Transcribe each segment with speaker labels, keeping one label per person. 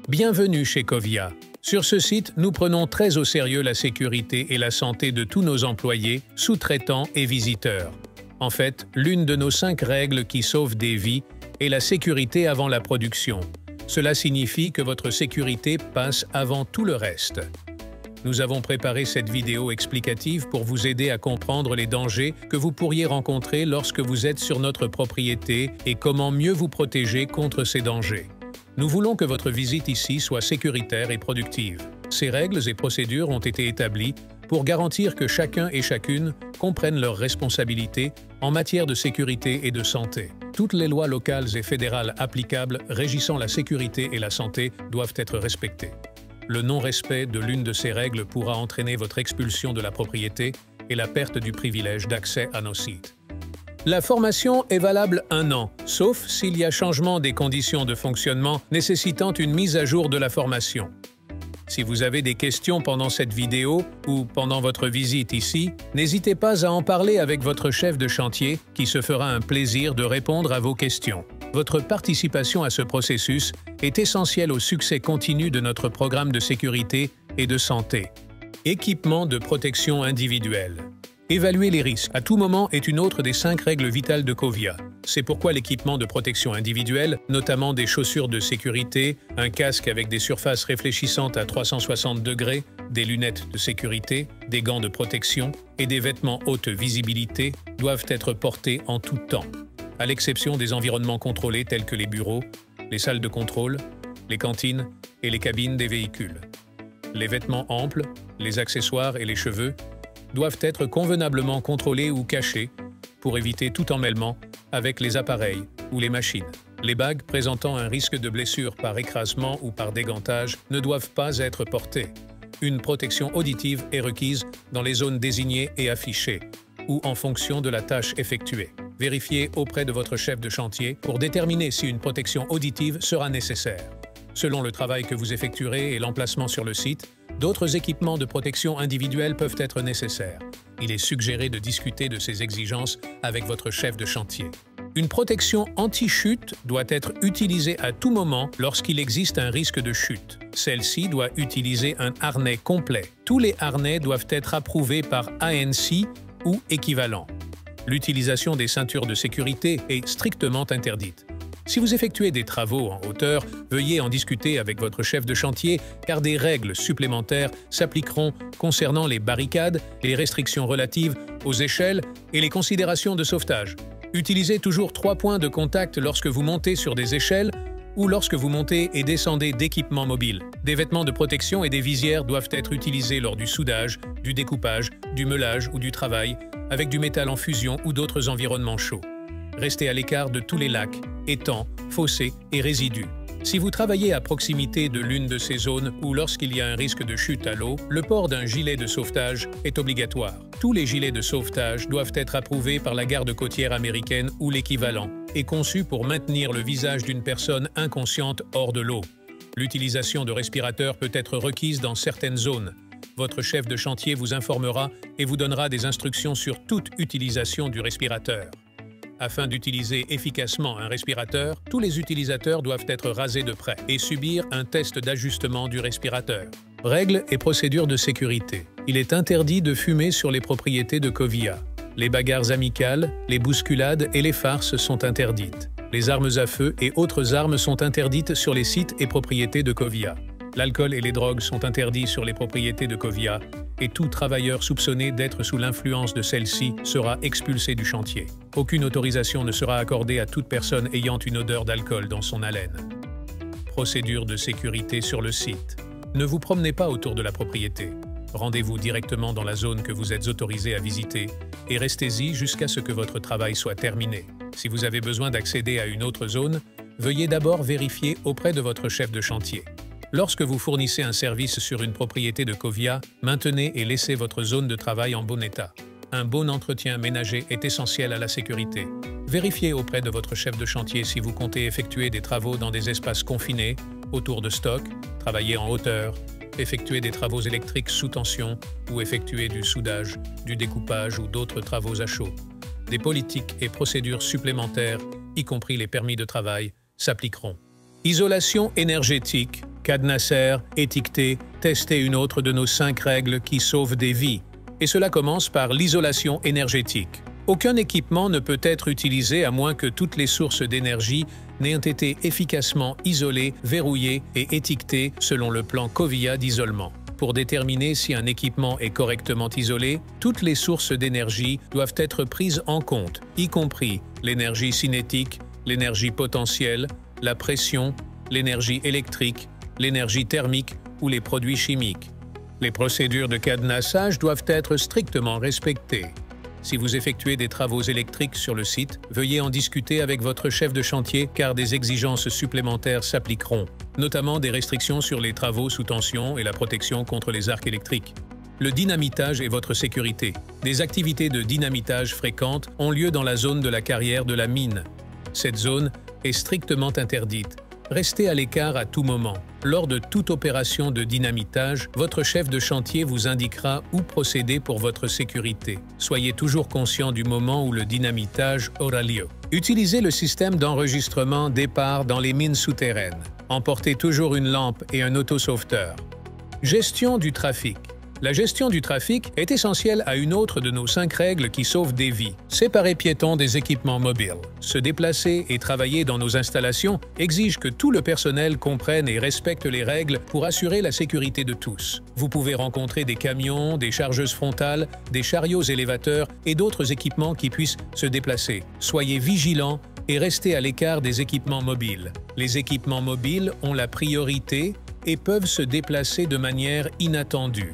Speaker 1: Bienvenue chez Covia. Sur ce site, nous prenons très au sérieux la sécurité et la santé de tous nos employés, sous-traitants et visiteurs. En fait, l'une de nos 5 règles qui sauvent des vies est la sécurité avant la production. Cela signifie que votre sécurité passe avant tout le reste. Nous avons préparé cette vidéo explicative pour vous aider à comprendre les dangers que vous pourriez rencontrer lorsque vous êtes sur notre propriété et comment mieux vous protéger contre ces dangers. Nous voulons que votre visite ici soit sécuritaire et productive. Ces règles et procédures ont été établies pour garantir que chacun et chacune comprennent leurs responsabilités en matière de sécurité et de santé. Toutes les lois locales et fédérales applicables régissant la sécurité et la santé doivent être respectées. Le non-respect de l'une de ces règles pourra entraîner votre expulsion de la propriété et la perte du privilège d'accès à nos sites. La formation est valable 1 an, sauf s'il y a changement des conditions de fonctionnement nécessitant une mise à jour de la formation. Si vous avez des questions pendant cette vidéo ou pendant votre visite ici, n'hésitez pas à en parler avec votre chef de chantier qui se fera un plaisir de répondre à vos questions. Votre participation à ce processus est essentielle au succès continu de notre programme de sécurité et de santé. Équipement de protection individuelle. Évaluer les risques à tout moment est une autre des 5 règles vitales de Covia. C'est pourquoi l'équipement de protection individuelle, notamment des chaussures de sécurité, un casque avec des surfaces réfléchissantes à 360 degrés, des lunettes de sécurité, des gants de protection et des vêtements haute visibilité doivent être portés en tout temps, à l'exception des environnements contrôlés tels que les bureaux, les salles de contrôle, les cantines et les cabines des véhicules. Les vêtements amples, les accessoires et les cheveux doivent être convenablement contrôlés ou cachés pour éviter tout emmêlement avec les appareils ou les machines. Les bagues présentant un risque de blessure par écrasement ou par dégantage ne doivent pas être portées. Une protection auditive est requise dans les zones désignées et affichées ou en fonction de la tâche effectuée. Vérifiez auprès de votre chef de chantier pour déterminer si une protection auditive sera nécessaire. Selon le travail que vous effectuerez et l'emplacement sur le site, d'autres équipements de protection individuelle peuvent être nécessaires. Il est suggéré de discuter de ces exigences avec votre chef de chantier. Une protection anti-chute doit être utilisée à tout moment lorsqu'il existe un risque de chute. Celle-ci doit utiliser un harnais complet. Tous les harnais doivent être approuvés par ANC ou équivalent. L'utilisation des ceintures de sécurité est strictement interdite. Si vous effectuez des travaux en hauteur, veuillez en discuter avec votre chef de chantier car des règles supplémentaires s'appliqueront concernant les barricades, les restrictions relatives aux échelles et les considérations de sauvetage. Utilisez toujours 3 points de contact lorsque vous montez sur des échelles ou lorsque vous montez et descendez d'équipements mobiles. Des vêtements de protection et des visières doivent être utilisés lors du soudage, du découpage, du meulage ou du travail, avec du métal en fusion ou d'autres environnements chauds. Restez à l'écart de tous les lacs, étangs, fossés et résidus. Si vous travaillez à proximité de l'une de ces zones ou lorsqu'il y a un risque de chute à l'eau, le port d'un gilet de sauvetage est obligatoire. Tous les gilets de sauvetage doivent être approuvés par la garde côtière américaine ou l'équivalent et conçus pour maintenir le visage d'une personne inconsciente hors de l'eau. L'utilisation de respirateurs peut être requise dans certaines zones. Votre chef de chantier vous informera et vous donnera des instructions sur toute utilisation du respirateur. Afin d'utiliser efficacement un respirateur, tous les utilisateurs doivent être rasés de près et subir un test d'ajustement du respirateur. Règles et procédures de sécurité. Il est interdit de fumer sur les propriétés de Covia. Les bagarres amicales, les bousculades et les farces sont interdites. Les armes à feu et autres armes sont interdites sur les sites et propriétés de Covia. L'alcool et les drogues sont interdits sur les propriétés de Covia et tout travailleur soupçonné d'être sous l'influence de celle-ci sera expulsé du chantier. Aucune autorisation ne sera accordée à toute personne ayant une odeur d'alcool dans son haleine. Procédure de sécurité sur le site. Ne vous promenez pas autour de la propriété. Rendez-vous directement dans la zone que vous êtes autorisé à visiter et restez-y jusqu'à ce que votre travail soit terminé. Si vous avez besoin d'accéder à une autre zone, veuillez d'abord vérifier auprès de votre chef de chantier. Lorsque vous fournissez un service sur une propriété de Covia, maintenez et laissez votre zone de travail en bon état. Un bon entretien ménager est essentiel à la sécurité. Vérifiez auprès de votre chef de chantier si vous comptez effectuer des travaux dans des espaces confinés, autour de stock, travailler en hauteur, effectuer des travaux électriques sous tension ou effectuer du soudage, du découpage ou d'autres travaux à chaud. Des politiques et procédures supplémentaires, y compris les permis de travail, s'appliqueront. Isolation énergétique, cadenasser, étiqueter, tester une autre de nos 5 règles qui sauvent des vies. Et cela commence par l'isolation énergétique. Aucun équipement ne peut être utilisé à moins que toutes les sources d'énergie n'aient été efficacement isolées, verrouillées et étiquetées selon le plan COVIA d'isolement. Pour déterminer si un équipement est correctement isolé, toutes les sources d'énergie doivent être prises en compte, y compris l'énergie cinétique, l'énergie potentielle, la pression, l'énergie électrique, l'énergie thermique ou les produits chimiques. Les procédures de cadenassage doivent être strictement respectées. Si vous effectuez des travaux électriques sur le site, veuillez en discuter avec votre chef de chantier car des exigences supplémentaires s'appliqueront, notamment des restrictions sur les travaux sous tension et la protection contre les arcs électriques. Le dynamitage est votre sécurité. Des activités de dynamitage fréquentes ont lieu dans la zone de la carrière de la mine. Cette zone est strictement interdite. Restez à l'écart à tout moment. Lors de toute opération de dynamitage, votre chef de chantier vous indiquera où procéder pour votre sécurité. Soyez toujours conscient du moment où le dynamitage aura lieu. Utilisez le système d'enregistrement départ dans les mines souterraines. Emportez toujours une lampe et un autosauveteur. Gestion du trafic. La gestion du trafic est essentielle à une autre de nos 5 règles qui sauvent des vies. Séparer piétons des équipements mobiles. Se déplacer et travailler dans nos installations exige que tout le personnel comprenne et respecte les règles pour assurer la sécurité de tous. Vous pouvez rencontrer des camions, des chargeuses frontales, des chariots élévateurs et d'autres équipements qui puissent se déplacer. Soyez vigilants et restez à l'écart des équipements mobiles. Les équipements mobiles ont la priorité et peuvent se déplacer de manière inattendue.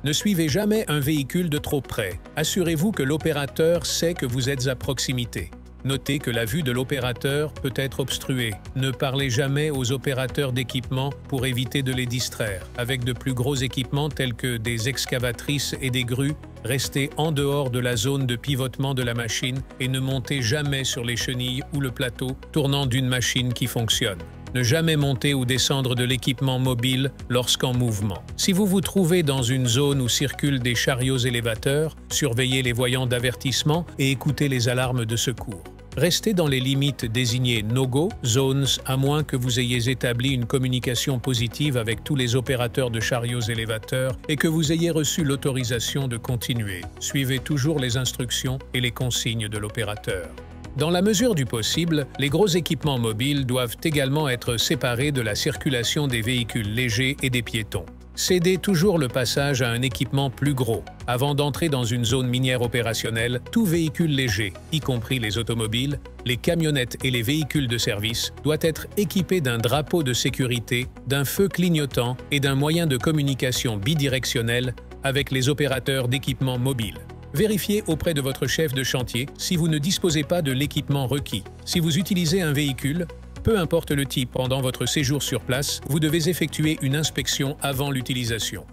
Speaker 1: Ne suivez jamais un véhicule de trop près. Assurez-vous que l'opérateur sait que vous êtes à proximité. Notez que la vue de l'opérateur peut être obstruée. Ne parlez jamais aux opérateurs d'équipement pour éviter de les distraire. Avec de plus gros équipements tels que des excavatrices et des grues, restez en dehors de la zone de pivotement de la machine et ne montez jamais sur les chenilles ou le plateau tournant d'une machine qui fonctionne. Ne jamais monter ou descendre de l'équipement mobile lorsqu'en mouvement. Si vous vous trouvez dans une zone où circulent des chariots élévateurs, surveillez les voyants d'avertissement et écoutez les alarmes de secours. Restez dans les limites désignées no-go zones à moins que vous ayez établi une communication positive avec tous les opérateurs de chariots élévateurs et que vous ayez reçu l'autorisation de continuer. Suivez toujours les instructions et les consignes de l'opérateur. Dans la mesure du possible, les gros équipements mobiles doivent également être séparés de la circulation des véhicules légers et des piétons. Cédez toujours le passage à un équipement plus gros. Avant d'entrer dans une zone minière opérationnelle, tout véhicule léger, y compris les automobiles, les camionnettes et les véhicules de service, doit être équipé d'un drapeau de sécurité, d'un feu clignotant et d'un moyen de communication bidirectionnel avec les opérateurs d'équipements mobiles. Vérifiez auprès de votre chef de chantier si vous ne disposez pas de l'équipement requis. Si vous utilisez un véhicule, peu importe le type, pendant votre séjour sur place, vous devez effectuer une inspection avant l'utilisation.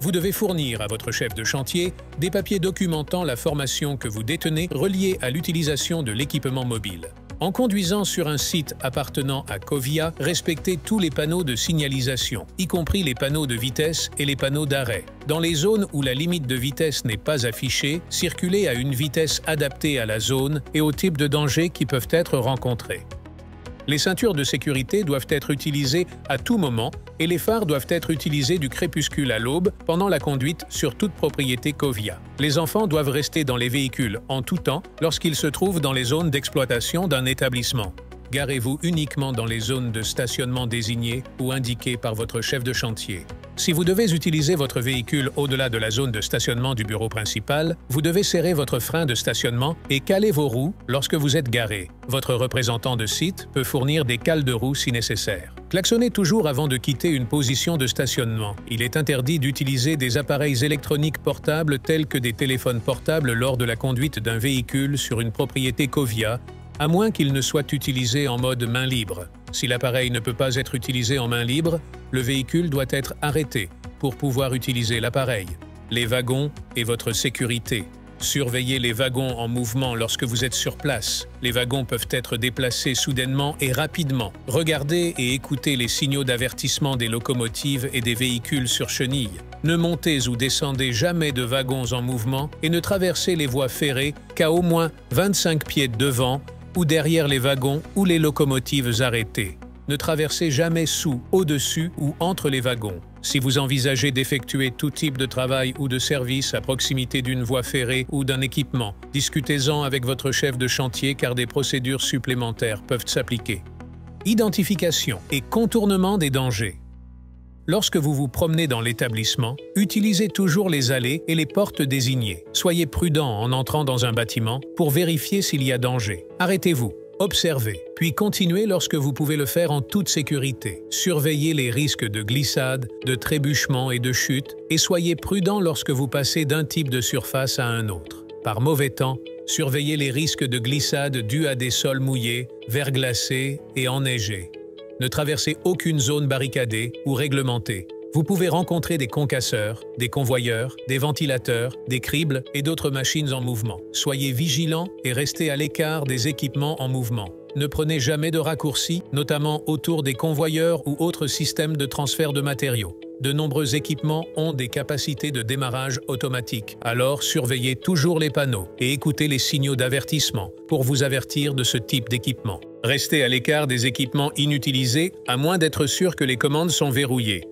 Speaker 1: Vous devez fournir à votre chef de chantier des papiers documentant la formation que vous détenez reliée à l'utilisation de l'équipement mobile. En conduisant sur un site appartenant à COVIA, respectez tous les panneaux de signalisation, y compris les panneaux de vitesse et les panneaux d'arrêt. Dans les zones où la limite de vitesse n'est pas affichée, circulez à une vitesse adaptée à la zone et au type de danger qui peuvent être rencontrés. Les ceintures de sécurité doivent être utilisées à tout moment et les phares doivent être utilisés du crépuscule à l'aube pendant la conduite sur toute propriété COVIA. Les enfants doivent rester dans les véhicules en tout temps lorsqu'ils se trouvent dans les zones d'exploitation d'un établissement. Garez-vous uniquement dans les zones de stationnement désignées ou indiquées par votre chef de chantier. Si vous devez utiliser votre véhicule au-delà de la zone de stationnement du bureau principal, vous devez serrer votre frein de stationnement et caler vos roues lorsque vous êtes garé. Votre représentant de site peut fournir des cales de roues si nécessaire. Klaxonnez toujours avant de quitter une position de stationnement. Il est interdit d'utiliser des appareils électroniques portables tels que des téléphones portables lors de la conduite d'un véhicule sur une propriété COVIA, à moins qu'il ne soit utilisé en mode main libre. Si l'appareil ne peut pas être utilisé en main libre, le véhicule doit être arrêté pour pouvoir utiliser l'appareil. Les wagons et votre sécurité. Surveillez les wagons en mouvement lorsque vous êtes sur place. Les wagons peuvent être déplacés soudainement et rapidement. Regardez et écoutez les signaux d'avertissement des locomotives et des véhicules sur chenilles. Ne montez ou descendez jamais de wagons en mouvement et ne traversez les voies ferrées qu'à au moins 25 pieds devant ou derrière les wagons ou les locomotives arrêtées. Ne traversez jamais sous, au-dessus ou entre les wagons. Si vous envisagez d'effectuer tout type de travail ou de service à proximité d'une voie ferrée ou d'un équipement, discutez-en avec votre chef de chantier car des procédures supplémentaires peuvent s'appliquer. Identification et contournement des dangers. Lorsque vous vous promenez dans l'établissement, utilisez toujours les allées et les portes désignées. Soyez prudent en entrant dans un bâtiment pour vérifier s'il y a danger. Arrêtez-vous, observez, puis continuez lorsque vous pouvez le faire en toute sécurité. Surveillez les risques de glissade, de trébuchement et de chute et soyez prudent lorsque vous passez d'un type de surface à un autre. Par mauvais temps, surveillez les risques de glissade dus à des sols mouillés, verglacés et enneigés. Ne traversez aucune zone barricadée ou réglementée. Vous pouvez rencontrer des concasseurs, des convoyeurs, des ventilateurs, des cribles et d'autres machines en mouvement. Soyez vigilants et restez à l'écart des équipements en mouvement. Ne prenez jamais de raccourcis, notamment autour des convoyeurs ou autres systèmes de transfert de matériaux. De nombreux équipements ont des capacités de démarrage automatique, alors surveillez toujours les panneaux et écoutez les signaux d'avertissement pour vous avertir de ce type d'équipement. Restez à l'écart des équipements inutilisés à moins d'être sûr que les commandes sont verrouillées.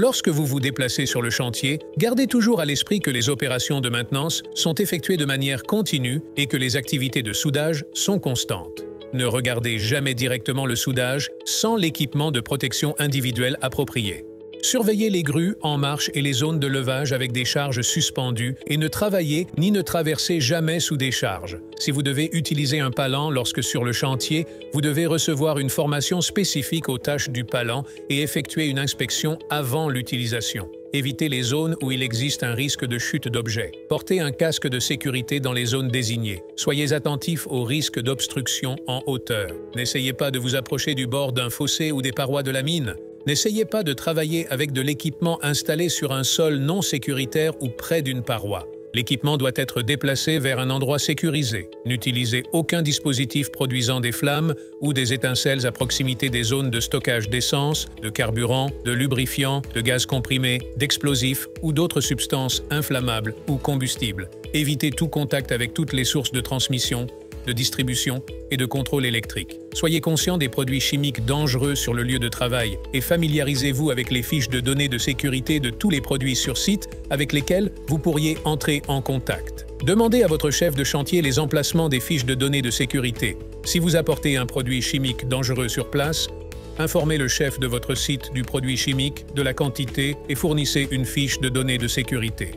Speaker 1: Lorsque vous vous déplacez sur le chantier, gardez toujours à l'esprit que les opérations de maintenance sont effectuées de manière continue et que les activités de soudage sont constantes. Ne regardez jamais directement le soudage sans l'équipement de protection individuelle approprié. Surveillez les grues en marche et les zones de levage avec des charges suspendues et ne travaillez ni ne traversez jamais sous des charges. Si vous devez utiliser un palan lorsque sur le chantier, vous devez recevoir une formation spécifique aux tâches du palan et effectuer une inspection avant l'utilisation. Évitez les zones où il existe un risque de chute d'objets. Portez un casque de sécurité dans les zones désignées. Soyez attentifs aux risques d'obstruction en hauteur. N'essayez pas de vous approcher du bord d'un fossé ou des parois de la mine. N'essayez pas de travailler avec de l'équipement installé sur un sol non sécuritaire ou près d'une paroi. L'équipement doit être déplacé vers un endroit sécurisé. N'utilisez aucun dispositif produisant des flammes ou des étincelles à proximité des zones de stockage d'essence, de carburant, de lubrifiant, de gaz comprimé, d'explosifs ou d'autres substances inflammables ou combustibles. Évitez tout contact avec toutes les sources de transmission, de distribution et de contrôle électrique. Soyez conscient des produits chimiques dangereux sur le lieu de travail et familiarisez-vous avec les fiches de données de sécurité de tous les produits sur site avec lesquels vous pourriez entrer en contact. Demandez à votre chef de chantier les emplacements des fiches de données de sécurité. Si vous apportez un produit chimique dangereux sur place, informez le chef de votre site du produit chimique, de la quantité et fournissez une fiche de données de sécurité.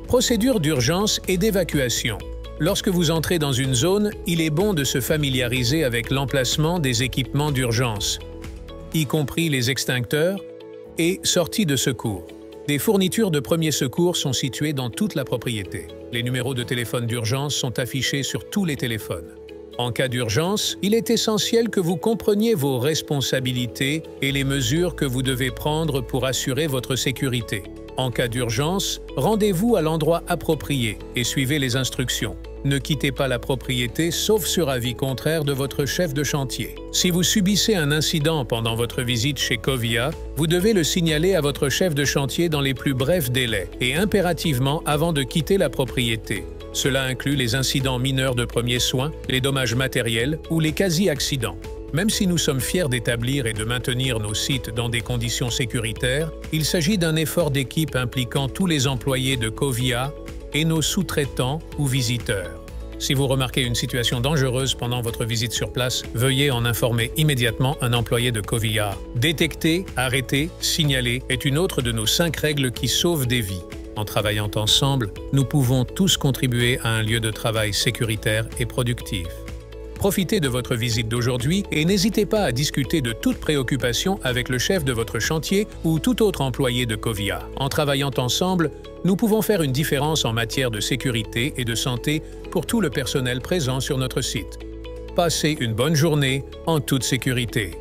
Speaker 1: Procédure d'urgence et d'évacuation. Lorsque vous entrez dans une zone, il est bon de se familiariser avec l'emplacement des équipements d'urgence, y compris les extincteurs et sorties de secours. Des fournitures de premiers secours sont situées dans toute la propriété. Les numéros de téléphone d'urgence sont affichés sur tous les téléphones. En cas d'urgence, il est essentiel que vous compreniez vos responsabilités et les mesures que vous devez prendre pour assurer votre sécurité. En cas d'urgence, rendez-vous à l'endroit approprié et suivez les instructions. Ne quittez pas la propriété sauf sur avis contraire de votre chef de chantier. Si vous subissez un incident pendant votre visite chez Covia, vous devez le signaler à votre chef de chantier dans les plus brefs délais et impérativement avant de quitter la propriété. Cela inclut les incidents mineurs de premiers soins, les dommages matériels ou les quasi-accidents. Même si nous sommes fiers d'établir et de maintenir nos sites dans des conditions sécuritaires, il s'agit d'un effort d'équipe impliquant tous les employés de Covia et nos sous-traitants ou visiteurs. Si vous remarquez une situation dangereuse pendant votre visite sur place, veuillez en informer immédiatement un employé de Covia. Détecter, arrêter, signaler est une autre de nos 5 règles qui sauvent des vies. En travaillant ensemble, nous pouvons tous contribuer à un lieu de travail sécuritaire et productif. Profitez de votre visite d'aujourd'hui et n'hésitez pas à discuter de toute préoccupation avec le chef de votre chantier ou tout autre employé de Covia. En travaillant ensemble, nous pouvons faire une différence en matière de sécurité et de santé pour tout le personnel présent sur notre site. Passez une bonne journée en toute sécurité.